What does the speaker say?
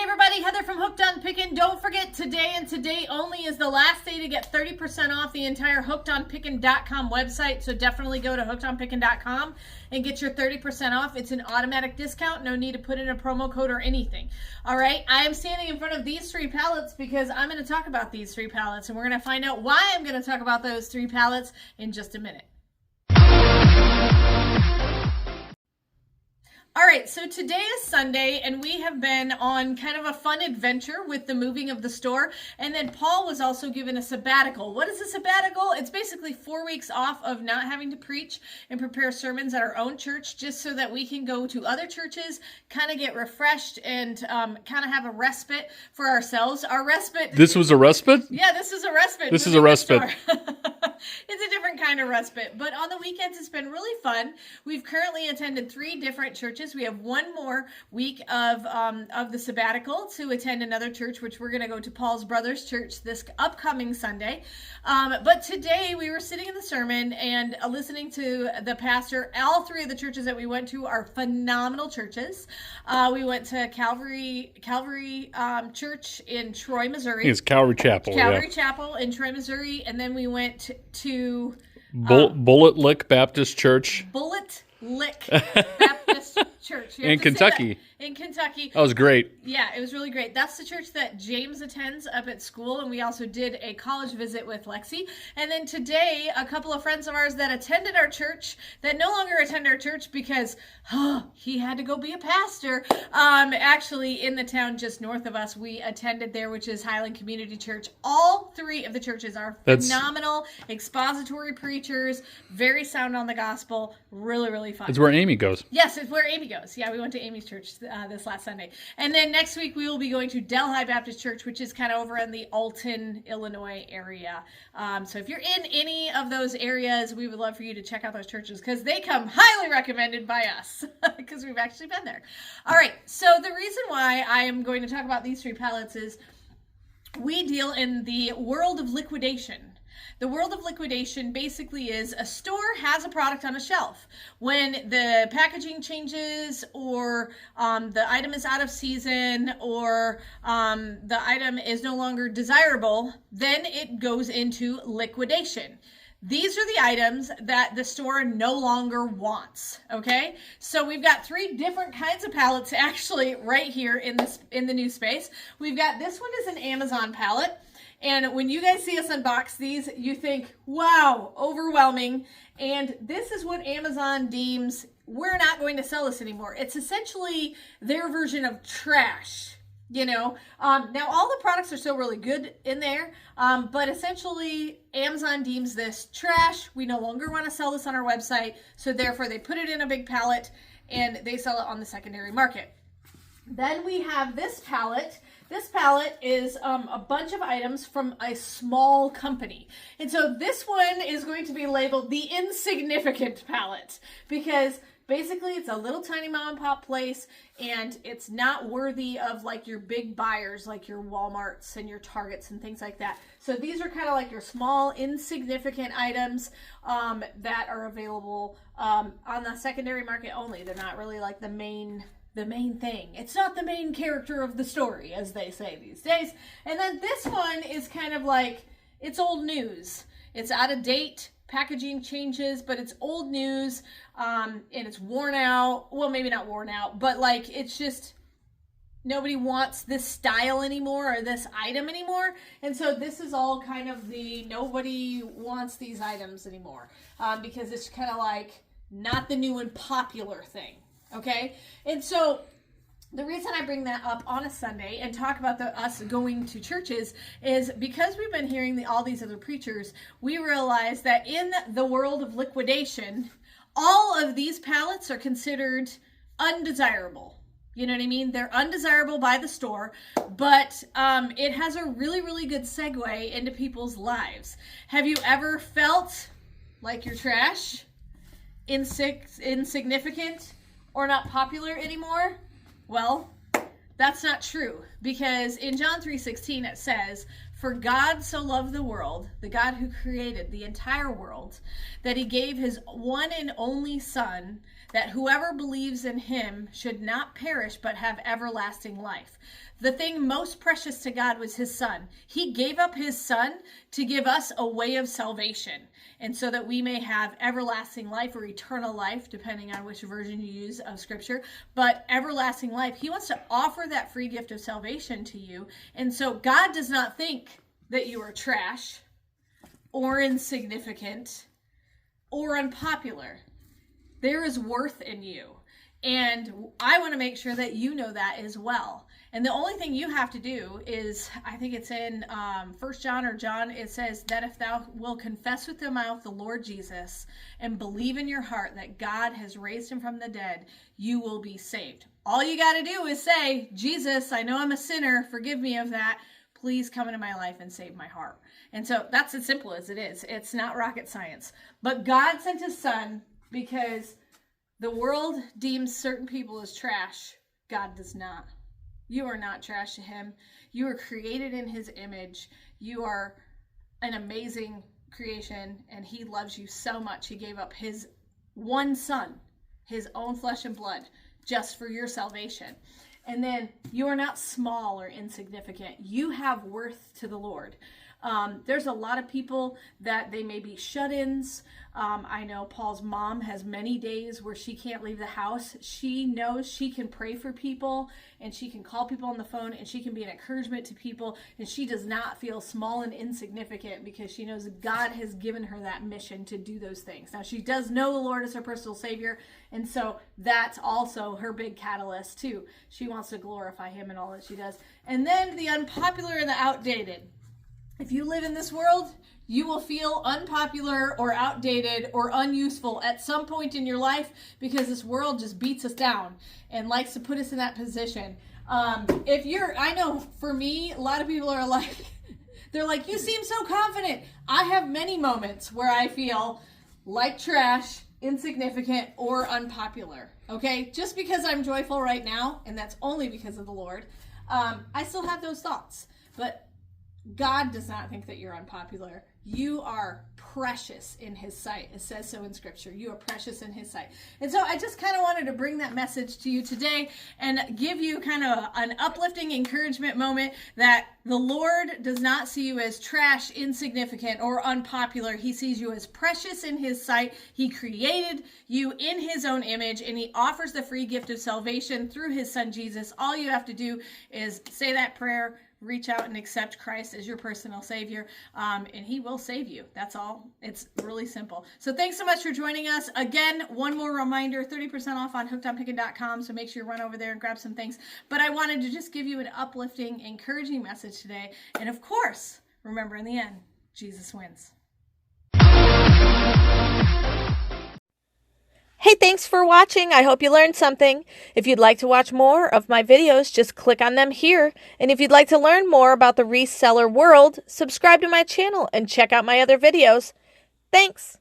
Hey everybody, Heather from Hooked on Pickin. Don't forget, today and today only is the last day to get 30% off the entire hookedonpickin.com website. So definitely go to hookedonpickin.com and get your 30% off. It's an automatic discount. No need to put in a promo code or anything. All right, I am standing in front of these 3 pallets because I'm going to talk about these 3 pallets, and we're going to find out why I'm going to talk about those 3 pallets in just a minute. All right, so today is Sunday, and we have been on kind of a fun adventure with the moving of the store, and then Paul was also given a sabbatical. What is a sabbatical? It's basically 4 weeks off of not having to preach and prepare sermons at our own church, just so that we can go to other churches, kind of get refreshed, and kind of have a respite for ourselves. Our respite... This was a respite? Yeah, this is a respite. This is a respite. It's a different kind of respite, but on the weekends it's been really fun. We've currently attended 3 different churches. We have one more week of the sabbatical to attend another church, which we're going to go to Paul's brother's church this upcoming Sunday. But today we were sitting in the sermon and listening to the pastor. All 3 of the churches that we went to are phenomenal churches. We went to Calvary Church in Troy, Missouri. It's Calvary Chapel. Calvary Chapel in Troy, Missouri, and then we went to Bullet Lick Baptist Church. Bullet Lick Baptist Church. In Kentucky. In Kentucky. That was great. Yeah, it was really great. That's the church that James attends up at school, and we also did a college visit with Lexi. And then today, a couple of friends of ours that attended our church, that no longer attend our church because he had to go be a pastor. Actually, in the town just north of us, we attended there, which is Highland Community Church. All 3 of the churches are phenomenal, expository preachers, very sound on the gospel, really, really fun. It's where Amy goes. Yes, it's where Amy goes. Yeah, we went to Amy's church this last Sunday. And then next week we will be going to Delhi Baptist Church, which is kind of over in the Alton, Illinois area. So if you're in any of those areas, we would love for you to check out those churches because they come highly recommended by us because we've actually been there. All right, so the reason why I am going to talk about these 3 pallets is we deal in the world of liquidation. The world of liquidation basically is a store has a product on a shelf. When the packaging changes, or the item is out of season, or the item is no longer desirable, then it goes into liquidation. These are the items that the store no longer wants, okay? So we've got 3 different kinds of pallets actually right here in the new space. We've got, this one is an Amazon pallet. And when you guys see us unbox these, you think, wow, overwhelming. And this is what Amazon deems, we're not going to sell this anymore. It's essentially their version of trash, you know. Now, all the products are still really good in there, but essentially Amazon deems this trash. We no longer want to sell this on our website, so therefore they put it in a big pallet and they sell it on the secondary market. Then we have this pallet. This pallet is a bunch of items from a small company. And so this one is going to be labeled the insignificant pallet because basically it's a little tiny mom and pop place and it's not worthy of like your big buyers like your Walmarts and your Targets and things like that. So these are kind of like your small insignificant items that are available on the secondary market only. They're not really like the main thing. It's not the main character of the story, as they say these days. And then this one is kind of like, it's old news. It's out of date, packaging changes, but it's old news, and it's worn out. Well, maybe not worn out, but like, it's just, nobody wants this style anymore or this item anymore. And so this is all kind of the, nobody wants these items anymore, because it's kind of like not the new and popular thing. Okay, and so the reason I bring that up on a Sunday and talk about us going to churches is because we've been hearing all these other preachers, we realize that in the world of liquidation, all of these pallets are considered undesirable. You know what I mean? They're undesirable by the store, but it has a really, really good segue into people's lives. Have you ever felt like you're trash, insignificant, or not popular anymore? Well, that's not true, because in John 3:16 it says, For God so loved the world, the God who created the entire world, that he gave his one and only Son, that whoever believes in him should not perish but have everlasting life. The thing most precious to God was his Son. He gave up his Son to give us a way of salvation, and so that we may have everlasting life or eternal life, depending on which version you use of Scripture. But everlasting life, he wants to offer that free gift of salvation to you. And so God does not think that you are trash or insignificant or unpopular. There is worth in you. And I want to make sure that you know that as well. And the only thing you have to do is, I think it's in 1 John or John, it says that if thou will confess with thy mouth the Lord Jesus and believe in your heart that God has raised him from the dead, you will be saved. All you got to do is say, Jesus, I know I'm a sinner. Forgive me of that. Please come into my life and save my heart. And so that's as simple as it is. It's not rocket science. But God sent his Son because the world deems certain people as trash. God does not. You are not trash to him. You are created in his image. You are an amazing creation, and he loves you so much. He gave up his one Son, his own flesh and blood, just for your salvation. And then you are not small or insignificant. You have worth to the Lord. There's a lot of people that they may be shut-ins. I know Paul's mom has many days where she can't leave the house. She knows she can pray for people, and she can call people on the phone, and she can be an encouragement to people, and she does not feel small and insignificant because she knows that God has given her that mission to do those things. Now, she does know the Lord as her personal Savior, and so that's also her big catalyst too. She wants to glorify him in all that she does. And then the unpopular and the outdated. If you live in this world, you will feel unpopular or outdated or unuseful at some point in your life because this world just beats us down and likes to put us in that position. I know for me, a lot of people are like, they're like, you seem so confident. I have many moments where I feel like trash, insignificant, or unpopular. Okay? Just because I'm joyful right now, and that's only because of the Lord, I still have those thoughts. But God does not think that you're unpopular. You are precious in his sight. It says so in Scripture. You are precious in his sight. And so I just kind of wanted to bring that message to you today and give you kind of an uplifting encouragement moment that the Lord does not see you as trash, insignificant, or unpopular. He sees you as precious in his sight. He created you in his own image, and he offers the free gift of salvation through his Son, Jesus. All you have to do is say that prayer, reach out and accept Christ as your personal Savior, and he will save you. That's all. It's really simple. So thanks so much for joining us. Again, one more reminder, 30% off on hookedonpickin.com, so make sure you run over there and grab some things. But I wanted to just give you an uplifting, encouraging message today. And of course, remember in the end, Jesus wins. Hey, thanks for watching. I hope you learned something. If you'd like to watch more of my videos, just click on them here. And if you'd like to learn more about the reseller world, subscribe to my channel and check out my other videos. Thanks.